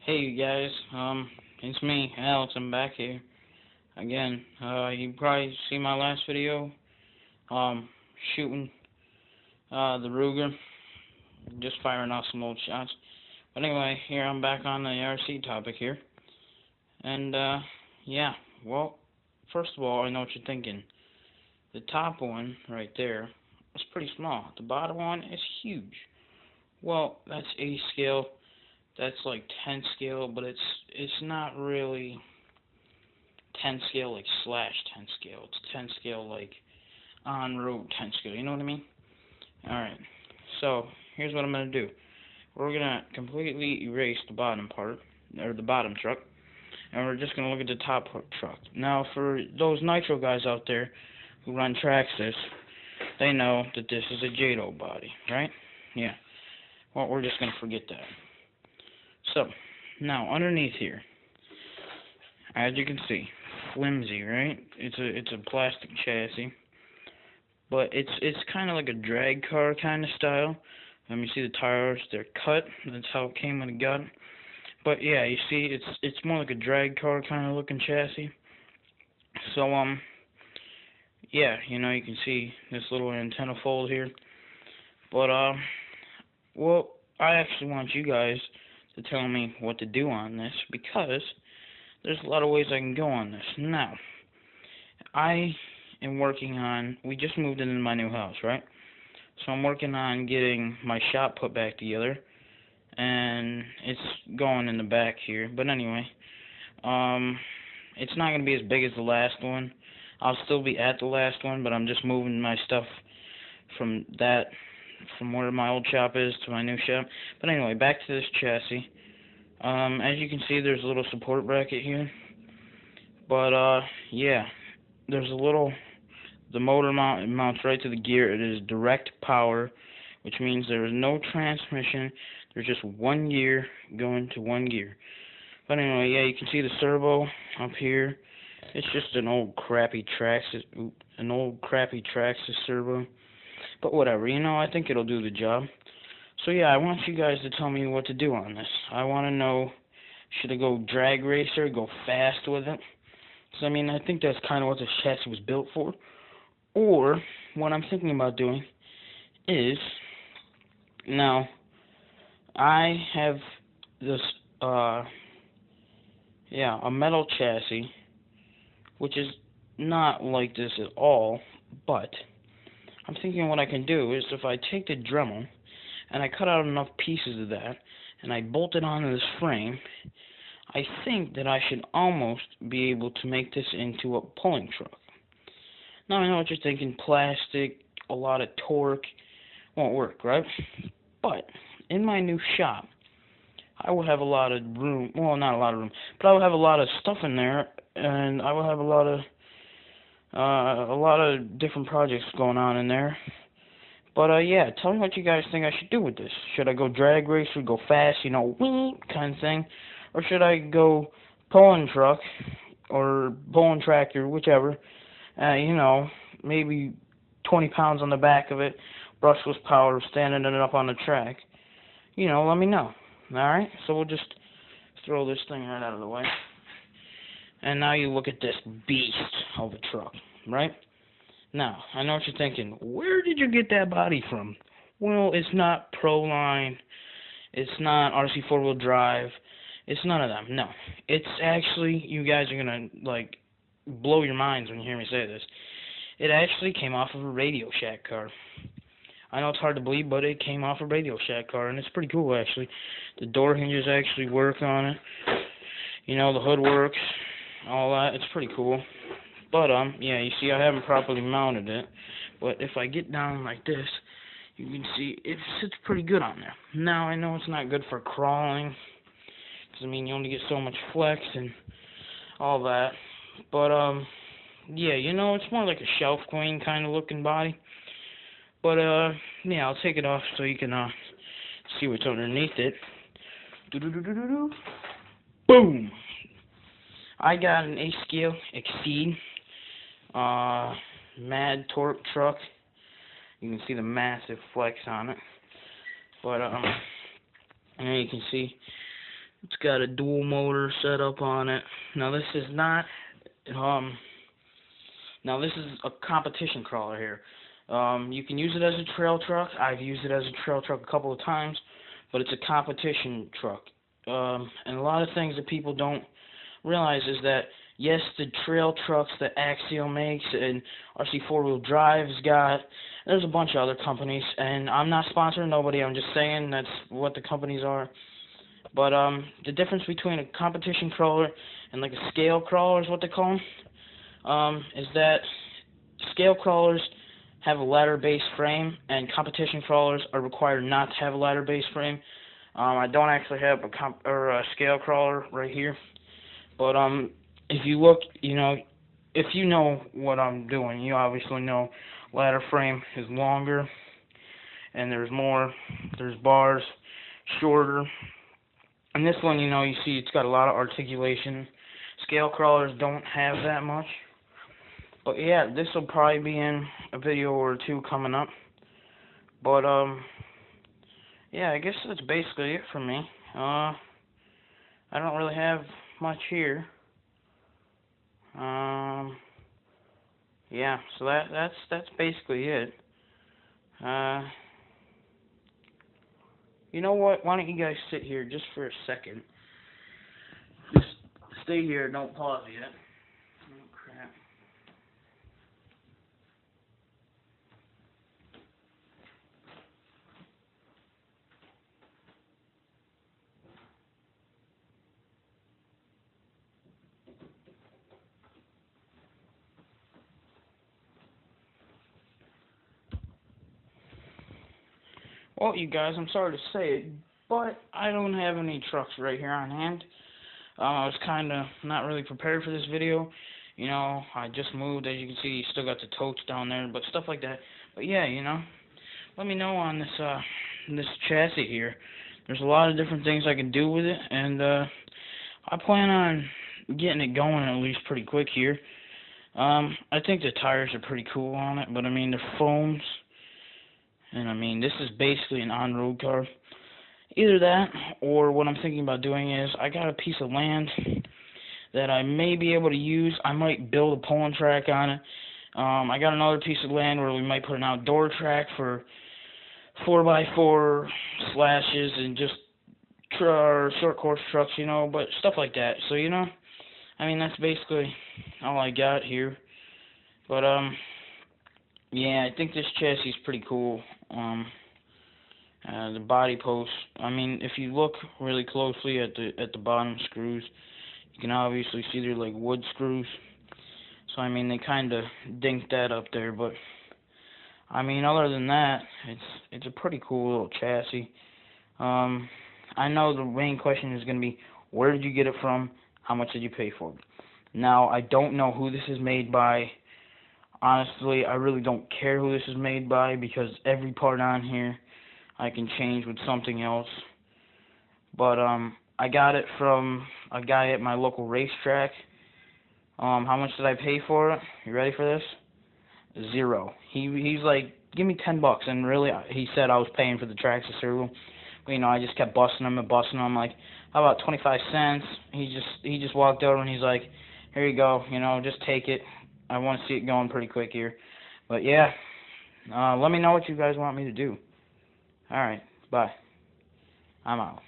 Hey you guys, it's me, Alex. I'm back here again. You probably see my last video, shooting the Ruger, just firing off some old shots. But anyway, here I'm back on the RC topic here, and yeah. Well, first of all, I know what you're thinking. The top one right there is pretty small. The bottom one is huge. Well, that's 80 scale. That's like 10 scale, but it's not really 10 scale like slash 10 scale. It's 10 scale like on road 10 scale. You know what I mean? Alright. So, here's what I'm going to do. We're going to completely erase the bottom part, or the bottom truck, and we're just going to look at the top truck. Now, for those nitro guys out there who run Traxxas, they know that this is a JATO body, right? Yeah. Well, we're just going to forget that. So, now underneath here, as you can see, flimsy, right? It's a plastic chassis, but it's kind of like a drag car kind of style. Let me see the tires; they're cut. That's how it came when it got. But yeah, you see, it's more like a drag car kind of looking chassis. So yeah, you know, you can see this little antenna fold here. But well, I actually want you guys to tell me what to do on this, because there's a lot of ways I can go on this. Now, I am working on, we just moved into my new house, right? So I'm working on getting my shop put back together, and it's going in the back here. But anyway, it's not going to be as big as the last one. I'll still be at the last one, but I'm just moving my stuff from where my old shop is to my new shop. But anyway, back to this chassis. As you can see, there's a little support bracket here. But yeah, there's the motor mounts right to the gear. It is direct power, which means there is no transmission. There's just one gear going to one gear. But anyway, yeah, you can see the servo up here. It's just an old crappy Traxxas servo. But whatever, you know, I think it'll do the job. So yeah, I want you guys to tell me what to do on this. I want to know, should I go drag racer, go fast with it? So I mean, I think that's kind of what this chassis was built for. Or, what I'm thinking about doing is, now, I have this, a metal chassis, which is not like this at all, but I'm thinking what I can do is, if I take the Dremel and I cut out enough pieces of that and I bolt it onto this frame, I think that I should almost be able to make this into a pulling truck. Now I know what you're thinking, plastic, a lot of torque, won't work, right? But in my new shop, I will have a lot of room, well, not a lot of room, but I will have a lot of stuff in there, and I will have a lot of different projects going on in there. But yeah, tell me what you guys think I should do with this. Should I go drag racer, go fast, you know, wing kind of thing, or should I go pulling truck or pulling tractor, whichever? You know, maybe 20 pounds on the back of it, brushless power, standing it up on the track. You know, let me know. Alright, so we'll just throw this thing right out of the way. And now you look at this beast of a truck, right? Now, I know what you're thinking. Where did you get that body from? Well, it's not Proline. It's not RC four-wheel drive. It's none of them. No. It's actually, you guys are going to, like, blow your minds when you hear me say this. It actually came off of a Radio Shack car. I know it's hard to believe, but it came off a Radio Shack car, and it's pretty cool, actually. The door hinges actually work on it. You know, the hood works, all that. It's pretty cool. But, yeah, you see I haven't properly mounted it. But if I get down like this, you can see it sits pretty good on there. Now, I know it's not good for crawling, because, I mean, you only get so much flex and all that. But, yeah, you know, it's more like a shelf queen kind of looking body. But, yeah, I'll take it off so you can, see what's underneath it. Doo-doo-doo-doo-doo. Boom! I got an 8-scale Exceed, mad torque truck. You can see the massive flex on it. But, and you can see It's got a dual motor set up on it. Now this is not now this is a competition crawler here. You can use it as a trail truck. I've used it as a trail truck a couple of times, but it's a competition truck. And a lot of things that people don't realize is that, yes, the trail trucks that Axial makes and RC 4-wheel drive's got, there's a bunch of other companies, and I'm not sponsoring nobody, I'm just saying that's what the companies are. But the difference between a competition crawler and like a scale crawler is what they call them, is that scale crawlers have a ladder-based frame, and competition crawlers are required not to have a ladder-based frame. I don't actually have a scale crawler right here, but if you look, if you know what I'm doing, you obviously know ladder frame is longer, and there's bars shorter. And this one, you see it's got a lot of articulation. Scale crawlers don't have that much. But yeah, this will probably be in a video or two coming up. But yeah, I guess that's basically it for me. I don't really have much here. Yeah, so that's basically it. You know what? Why don't you guys sit here just for a second? Just stay here. Don't pause yet. Oh, crap. Well, you guys, I'm sorry to say it, but I don't have any trucks right here on hand. I was kind of not really prepared for this video. I just moved, as you can see, you still got the totes down there, but stuff like that. But yeah, let me know on this chassis here. There's a lot of different things I can do with it, and I plan on getting it going at least pretty quick here. I think the tires are pretty cool on it, but I mean, they're foams. And I mean, this is basically an on-road car. Either that, or what I'm thinking about doing is, I got a piece of land that I may be able to use. I might build a pulling track on it. I got another piece of land where we might put an outdoor track for 4x4 slashes and just short course trucks, but stuff like that. So, I mean, that's basically all I got here. But, yeah, I think this chassis is pretty cool. The body posts, I mean, if you look really closely at the bottom screws, you can obviously see they're like wood screws. So, I mean, they kind of dinked that up there, but, I mean, other than that, it's a pretty cool little chassis. I know the main question is going to be, where did you get it from? How much did you pay for it? Now, I don't know who this is made by. Honestly, I really don't care who this is made by, because every part on here I can change with something else. But I got it from a guy at my local racetrack. How much did I pay for it? You ready for this? $0. He's like, give me $10, and really, he said I was paying for the tracks of cereal. But, I just kept busting him and busting him. I'm like, how about 25 cents? He just walked over and he's like, here you go. Just take it. I want to see it going pretty quick here. But yeah, let me know what you guys want me to do. Alright, bye. I'm out.